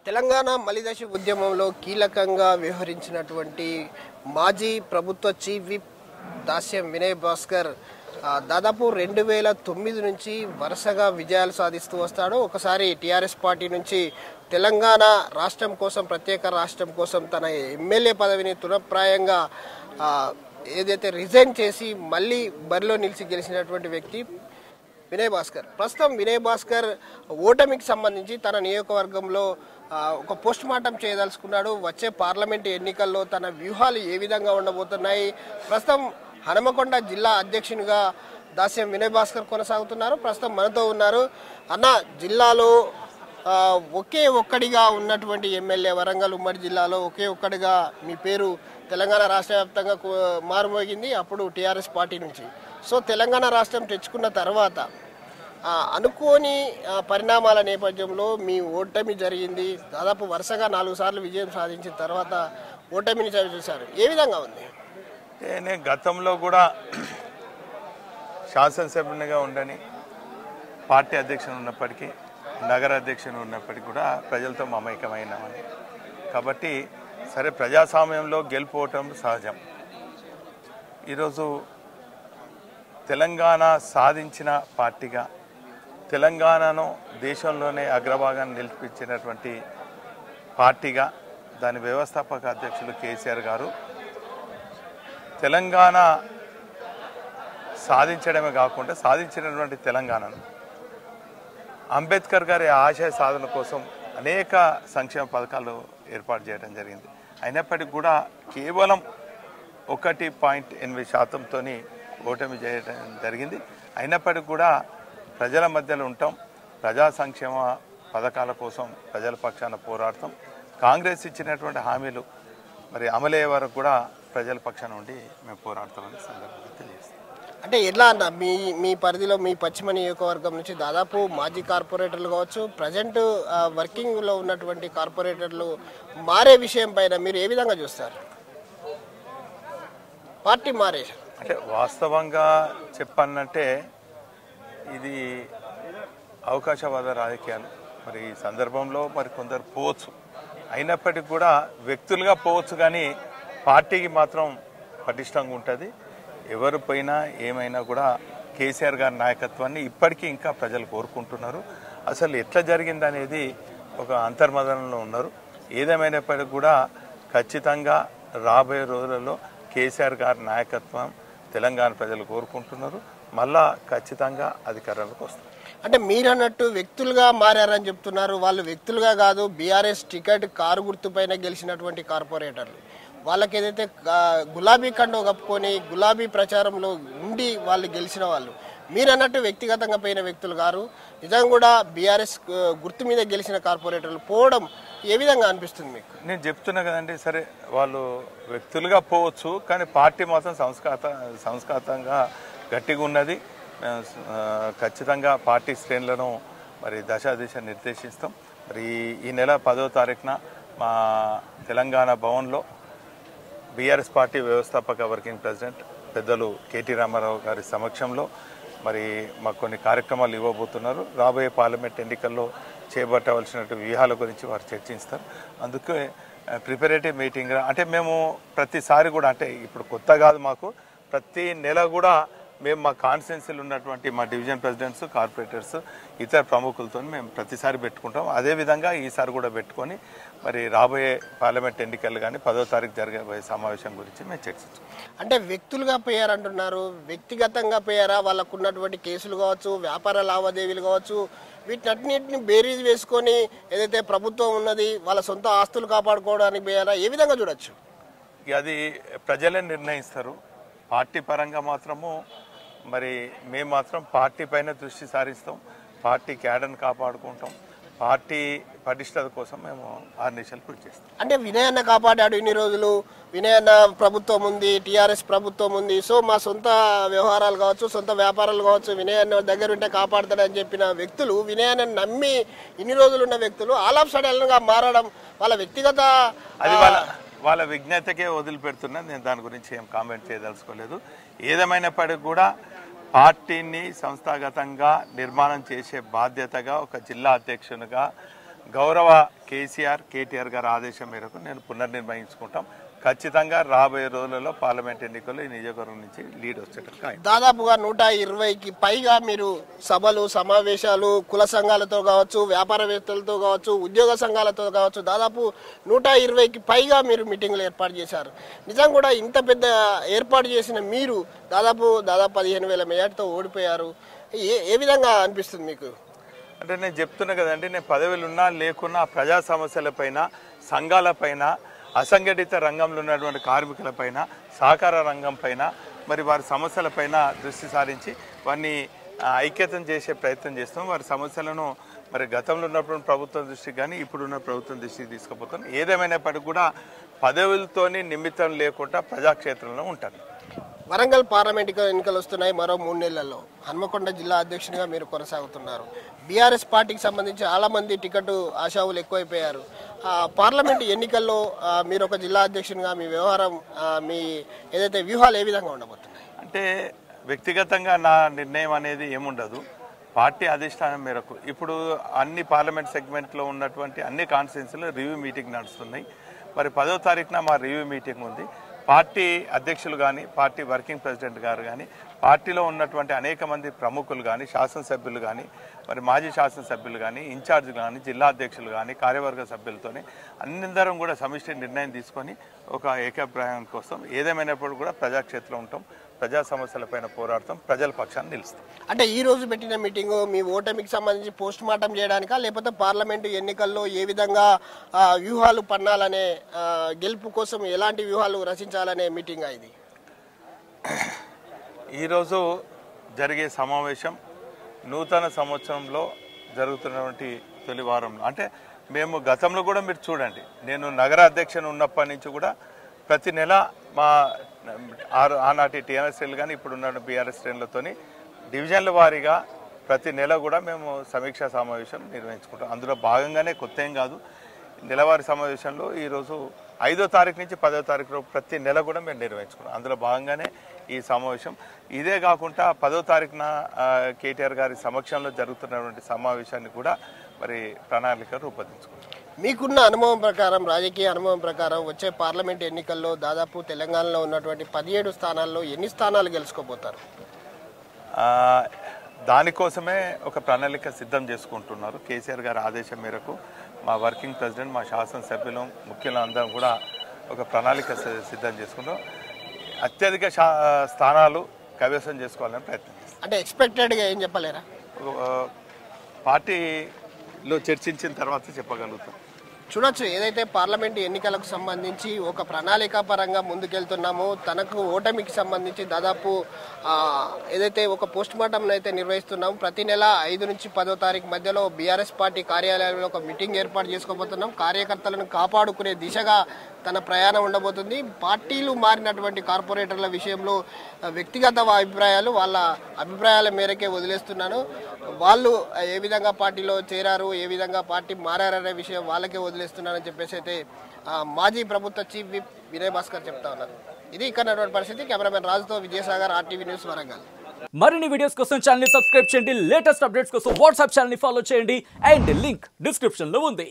తెలంగాణ మలిదశ ఉద్యమంలో కీలకంగా వ్యవహరించినటువంటి మాజీ ప్రభుత్వ చీఫ్ విప్ దాస్యం వినయ్ భాస్కర్ దాదాపు 2009 నుంచి వరుసగా విజయాలు సాధిస్తూ వస్తాడు. ఒకసారి టీఆర్ఎస్ పార్టీ నుంచి తెలంగాణ రాష్ట్రం కోసం, ప్రత్యేక రాష్ట్రం కోసం తన ఎమ్మెల్యే పదవిని తునప్రాయంగా ఏదైతే రిజైన్ చేసి మళ్ళీ బరిలో నిలిచి గెలిచినటువంటి వ్యక్తి వినయ్ భాస్కర్. ప్రస్తుతం వినయ్ భాస్కర్ ఓటమికి సంబంధించి తన నియోజకవర్గంలో ఒక పోస్ట్ మార్టం చేయదలుచుకున్నాడు. వచ్చే పార్లమెంటు ఎన్నికల్లో తన వ్యూహాలు ఏ విధంగా ఉండబోతున్నాయి. ప్రస్తుతం హనుమకొండ జిల్లా అధ్యక్షునిగా దాస్యం వినయ్ భాస్కర్ కొనసాగుతున్నారు. ప్రస్తుతం మనతో ఉన్నారు. అన్న, జిల్లాలో ఒకే ఒక్కడిగా ఉన్నటువంటి ఎమ్మెల్యే, వరంగల్ ఉమ్మడి జిల్లాలో ఒకే ఒక్కడిగా మీ పేరు తెలంగాణ రాష్ట్ర వ్యాప్తంగా మారుమోగింది, అప్పుడు టీఆర్ఎస్ పార్టీ నుంచి. సో తెలంగాణ రాష్ట్రం తెచ్చుకున్న తర్వాత అనుకోని పరిణామాల నేపథ్యంలో మీ ఓటమి జరిగింది. దాదాపు వరుసగా 4 సార్లు విజయం సాధించిన తర్వాత ఓటమిని చూశారు. ఏ విధంగా ఉంది? నేను గతంలో కూడా శాసనసభ్యునిగా ఉండని, పార్టీ అధ్యక్షుడు ఉన్నప్పటికీ, నగర అధ్యక్షుడు ఉన్నప్పటికీ కూడా ప్రజలతో మమేకమైనామని. కాబట్టి సరే, ప్రజాస్వామ్యంలో గెలుపోవటం సహజం. ఈరోజు తెలంగాణ సాధించిన పార్టీగా, తెలంగాణను దేశంలోనే అగ్రభాగాన్ని నిలిపించినటువంటి పార్టీగా దాని వ్యవస్థాపక అధ్యక్షులు కేసీఆర్ గారు తెలంగాణ సాధించడమే కాకుండా సాధించినటువంటి తెలంగాణను అంబేద్కర్ గారి ఆశయ సాధన కోసం అనేక సంక్షేమ పథకాలు ఏర్పాటు చేయడం జరిగింది. అయినప్పటికీ కూడా కేవలం 1.8% ఓటమి చేయడం జరిగింది. అయినప్పటికీ కూడా ప్రజల మధ్యలో ఉంటాం, ప్రజా సంక్షేమ పథకాల కోసం ప్రజల పక్షాన పోరాడతాం. కాంగ్రెస్ ఇచ్చినటువంటి హామీలు మరి అమలయ్యే వరకు కూడా ప్రజల పక్షాన ఉండి మేము పోరాడతామని సందర్భంగా తెలియజేస్తాం. అంటే ఎట్లా అన్న, మీ పరిధిలో మీ పశ్చిమ నియోజకవర్గం నుంచి దాదాపు మాజీ కార్పొరేటర్లు కావచ్చు, ప్రజెంట్ వర్కింగ్లో ఉన్నటువంటి కార్పొరేటర్లు మారే విషయం పైన మీరు ఏ విధంగా చూస్తారు? పార్టీ మారేశారు అంటే వాస్తవంగా చెప్పానంటే ఇది అవకాశవాద రాజకీయాలు. మరి ఈ సందర్భంలో మరి కొందరు పోవచ్చు, అయినప్పటికీ కూడా వ్యక్తులుగా పోవచ్చు, కానీ పార్టీకి మాత్రం పటిష్టంగా ఉంటుంది. ఎవరు పోయినా ఏమైనా కూడా కేసీఆర్ గారి నాయకత్వాన్ని ఇప్పటికీ ఇంకా ప్రజలు కోరుకుంటున్నారు. అసలు ఎట్లా జరిగిందనేది ఒక అంతర్మదనంలో ఉన్నారు. ఏదేమైనప్పటికీ కూడా ఖచ్చితంగా రాబోయే రోజులలో కేసీఆర్ గారి నాయకత్వం తెలంగాణ ప్రజలు కోరుకుంటున్నారు. మళ్ళా ఖచ్చితంగా అధికారంలోకి వస్తారు. అంటే మీరు అన్నట్టు వ్యక్తులుగా మారారని చెప్తున్నారు. వాళ్ళు వ్యక్తులుగా కాదు, బీఆర్ఎస్ టికెట్ కారు గుర్తుపైన గెలిచినటువంటి కార్పొరేటర్లు. వాళ్ళకి ఏదైతే గులాబీ కండో కప్పుకొని గులాబీ ప్రచారంలో ఉండి వాళ్ళు గెలిచిన వాళ్ళు, మీరు అన్నట్టు వ్యక్తిగతంగా పోయిన వ్యక్తులు గారు. నిజంగా కూడా బీఆర్ఎస్ గుర్తు మీద గెలిచిన కార్పొరేటర్లు పోవడం ఏ విధంగా అనిపిస్తుంది మీకు? నేను చెప్తున్నా కదండి, సరే వాళ్ళు వ్యక్తులుగా పోవచ్చు, కానీ పార్టీ మాత్రం సంస్కాతంగా గట్టిగా ఉన్నది. ఖచ్చితంగా పార్టీ శ్రేణులను మరి దశ నిర్దేశిస్తాం. మరి ఈ నెల 10వ తారీఖున మా తెలంగాణ భవన్లో బీఆర్ఎస్ పార్టీ వ్యవస్థాపక వర్కింగ్ ప్రెసిడెంట్ పెద్దలు కేటీ రామారావు గారి సమక్షంలో మరి మాకు కొన్ని కార్యక్రమాలు ఇవ్వబోతున్నారు. రాబోయే పార్లమెంట్ ఎన్నికల్లో చేపట్టవలసినటువంటి వ్యూహాల గురించి వారు చర్చిస్తారు. అందుకే ప్రిపరేటివ్ మీటింగ్, అంటే మేము ప్రతిసారి కూడా, అంటే ఇప్పుడు కొత్త కాదు మాకు, ప్రతి నెల కూడా మేము మా కాన్స్టిట్యున్సీలు ఉన్నటువంటి మా డివిజన్ ప్రెసిడెంట్స్, కార్పొరేటర్స్, ఇతర ప్రముఖులతో మేము ప్రతిసారి పెట్టుకుంటాం. అదేవిధంగా ఈసారి కూడా పెట్టుకొని మరి రాబోయే పార్లమెంట్ ఎన్నికలు కానీ 10వ తారీఖు జరగబోయే సమావేశం గురించి మేము చర్చించాం. అంటే వ్యక్తులుగా పోయారంటున్నారు, వ్యక్తిగతంగా పోయారా? వాళ్ళకు ఉన్నటువంటి కేసులు కావచ్చు, వ్యాపార లావాదేవీలు కావచ్చు, వీటన్నిటిని బేరీజ్ వేసుకొని ఏదైతే ప్రభుత్వం ఉన్నది వాళ్ళ సొంత ఆస్తులు కాపాడుకోవడానికి పోయారా? ఏ విధంగా చూడొచ్చు? అది ప్రజలే నిర్ణయిస్తారు. పార్టీ పరంగా మాత్రము మరి మేము మాత్రం పార్టీ పైన దృష్టి సారిస్తాం, పార్టీ క్యాడర్ని కాపాడుకుంటాం, పార్టీ పటిష్టత కోసం మేము ఆర్నిషాలు కృషి చేస్తాం. అంటే వినయ్ అన్న కాపాడాడు ఇన్ని రోజులు, వినయ్ అన్న ప్రభుత్వం ఉంది, టీఆర్ఎస్ ప్రభుత్వం ఉంది, సో మా సొంత వ్యవహారాలు కావచ్చు, సొంత వ్యాపారాలు కావచ్చు, వినయ్ అన్న దగ్గర ఉంటే కాపాడుతాడని చెప్పిన వ్యక్తులు, వినయ్ అన్న నమ్మి ఇన్ని రోజులు ఉన్న వ్యక్తులు ఆల్ ఆఫ్ సడన్గా మారడం వాళ్ళ వ్యక్తిగత, అది వాళ్ళ విజ్ఞతకే వదిలిపెడుతున్నా. నేను దాని గురించి ఏం కామెంట్ చేయదలుచుకోలేదు. ఏదేమైనప్పటికీ కూడా పార్టీని సంస్థాగతంగా నిర్మాణం చేసే బాధ్యతగా ఒక జిల్లా అధ్యక్షునిగా గౌరవ కేసీఆర్ కేటీఆర్ గారి ఆదేశం మేరకు నేను పునర్నిర్ణయించుకుంటాం. ఖచ్చితంగా రాబోయే రోజులలో పార్లమెంట్ ఎన్నికల్లో ఈ నియోజకవర్గం నుంచి లీడ్ వచ్చేటట్టు దాదాపుగా 120కి పైగా మీరు సభలు సమావేశాలు కుల సంఘాలతో కావచ్చు, వ్యాపారవేత్తలతో కావచ్చు, ఉద్యోగ సంఘాలతో కావచ్చు, దాదాపు 120కి పైగా మీరు మీటింగ్లు ఏర్పాటు చేశారు. నిజంగా కూడా ఇంత పెద్ద ఏర్పాటు చేసిన మీరు దాదాపు 15,000 మెజార్టీతో ఓడిపోయారు. ఏ విధంగా అనిపిస్తుంది మీకు? అంటే నేను చెప్తున్నా కదండి, నేను పదవులు ఉన్నా లేకున్నా ప్రజా సమస్యలపైన, సంఘాలపైన, అసంఘటిత రంగంలో ఉన్నటువంటి కార్మికులపైన, సహకార రంగం పైన, మరి వారి సమస్యలపైన దృష్టి సారించి వారిని ఐక్యతం చేసే ప్రయత్నం చేస్తాం. వారి సమస్యలను మరి గతంలో ఉన్నప్పుడు ప్రభుత్వం దృష్టికి కానీ ఇప్పుడున్న ప్రభుత్వం దృష్టికి తీసుకుపోతాం. ఏదేమైనప్పటికీ కూడా పదవులతోని నిమిత్తం లేకుండా ప్రజాక్షేత్రంలో ఉంటాను. వరంగల్ పార్లమెంట్ ఎన్నికలు వస్తున్నాయి మరో 3 నెలల్లో. హన్మకొండ జిల్లా అధ్యక్షునిగా మీరు కొనసాగుతున్నారు. బీఆర్ఎస్ పార్టీకి సంబంధించి చాలా మంది టికెట్ ఆశావులు ఎక్కువైపోయారు. పార్లమెంట్ ఎన్నికల్లో మీరు ఒక జిల్లా అధ్యక్షునిగా మీ వ్యవహారం, మీ ఏదైతే వ్యూహాలు ఏ విధంగా ఉండబోతున్నాయి? అంటే వ్యక్తిగతంగా నా నిర్ణయం అనేది ఏముండదు. పార్టీ అధిష్టానం మేరకు ఇప్పుడు అన్ని పార్లమెంట్ సెగ్మెంట్లో ఉన్నటువంటి అన్ని కాన్స్టిట్యున్సీలో రివ్యూ మీటింగ్ నడుస్తున్నాయి. మరి 10వ తారీఖున మా రివ్యూ మీటింగ్ ఉంది. పార్టీ అధ్యక్షులు కానీ, పార్టీ వర్కింగ్ ప్రెసిడెంట్ గారు కానీ, పార్టీలో ఉన్నటువంటి అనేక మంది ప్రముఖులు కానీ, శాసనసభ్యులు కానీ, మరి మాజీ శాసనసభ్యులు కానీ, ఇన్ఛార్జీలు కానీ, జిల్లా అధ్యక్షులు కానీ, కార్యవర్గ సభ్యులతోనే అందరం కూడా సమిష్టి నిర్ణయం తీసుకొని ఒక ఏకాభిప్రాయం కోసం ఏదేమైనప్పుడు కూడా ప్రజాక్షేత్రంలో ఉంటాం, ప్రజా సమస్యలపైన పోరాడతాం, ప్రజల పక్షాన్ని నిలుస్తాం. అంటే ఈ రోజు పెట్టిన మీటింగ్ మీ ఓటమికి సంబంధించి పోస్ట్ మార్టం చేయడానికా, లేకపోతే పార్లమెంటు ఎన్నికల్లో ఏ విధంగా వ్యూహాలు పన్నాలనే, గెలుపు కోసం ఎలాంటి వ్యూహాలు రచించాలనే మీటింగ్ ఇది? ఈరోజు జరిగే సమావేశం నూతన సంవత్సరంలో జరుగుతున్నటువంటి తొలి వారంలో, అంటే మేము గతంలో కూడా మీరు చూడండి, నేను నగర అధ్యక్షుని ఉన్నప్పటి నుంచి కూడా ప్రతి నెల మా ఆనాటి టీఆర్ఎస్ శ్రేణులు కానీ ఇప్పుడున్న బీఆర్ఎస్ శ్రేణులతోని డివిజన్ల వారీగా ప్రతి నెల కూడా మేము సమీక్షా సమావేశం నిర్వహించుకుంటాం. అందులో భాగంగానే కొత్త ఏం కాదు, నెలవారీ సమావేశంలో ఈరోజు 5వ తారీఖు నుంచి 10వ తారీఖు ప్రతి నెల కూడా మేము నిర్వహించుకున్నాం. అందులో భాగంగానే ఈ సమావేశం. ఇదే కాకుండా 10వ తారీఖున కేటీఆర్ గారి సమక్షంలో జరుగుతున్నటువంటి సమావేశాన్ని కూడా మరి ప్రణాళిక రూపొందించుకున్నాం. మీకున్న అనుభవం ప్రకారం, రాజకీయ అనుభవం ప్రకారం వచ్చే పార్లమెంట్ ఎన్నికల్లో దాదాపు తెలంగాణలో ఉన్నటువంటి 17 స్థానాల్లో ఎన్ని స్థానాలు గెలుచుకోబోతారు? దానికోసమే ఒక ప్రణాళిక సిద్ధం చేసుకుంటున్నారు. కేసీఆర్ గారి ఆదేశం మేరకు మా వర్కింగ్ ప్రెసిడెంట్, మా శాసనసభ్యులు, ముఖ్యులు అందరం కూడా ఒక ప్రణాళిక సిద్ధం చేసుకుంటాం. అత్యధిక స్థానాలు కైవసం చేసుకోవాలని ప్రయత్నం చేస్తాం. అంటే ఎక్స్పెక్టెడ్గా ఏం చెప్పలేరా? పార్టీలో చర్చించిన తర్వాత చెప్పగలుగుతాం. చూడొచ్చు, ఏదైతే పార్లమెంటు ఎన్నికలకు సంబంధించి ఒక ప్రణాళిక పరంగా ముందుకెళ్తున్నామో, తనకు ఓటమికి సంబంధించి దాదాపు ఏదైతే ఒక పోస్ట్ మార్టం అయితే నిర్వహిస్తున్నాము. ప్రతి నెల 5 నుంచి 10వ తారీఖు మధ్యలో బీఆర్ఎస్ పార్టీ కార్యాలయంలో ఒక మీటింగ్ ఏర్పాటు చేసుకోబోతున్నాం. కార్యకర్తలను కాపాడుకునే దిశగా తన ప్రయాణం ఉండబోతుంది. పార్టీలు మారినటువంటి కార్పొరేటర్ల విషయంలో వ్యక్తిగత అభిప్రాయాలు, వాళ్ళ అభిప్రాయాల మేరకే వదిలేస్తున్నాను. వాళ్ళు ఏ విధంగా పార్టీలో చేరారు, ఏ విధంగా పార్టీ మారారనే విషయం వాళ్ళకే వదిలేస్తున్నానని చెప్పేసి అయితే మాజీ ప్రభుత్వ చీఫ్ విప్ వినయ్ భాస్కర్ చెప్తా ఉన్నారు. ఇది ఇక్కడ పరిస్థితి. కెమెరామెన్ రాజుతో విజయసాగర్, RTV న్యూస్, వరంగల్. మరిన్ని వీడియోస్ కోసం ఛానల్ ని సబ్స్క్రైబ్ చేయండి. లేటెస్ట్ అప్డేట్స్ కోసం వాట్సాప్ ఛానల్ ని ఫాలో చేయండి. అండ్ లింక్ డిస్క్రిప్షన్ లో ఉంది.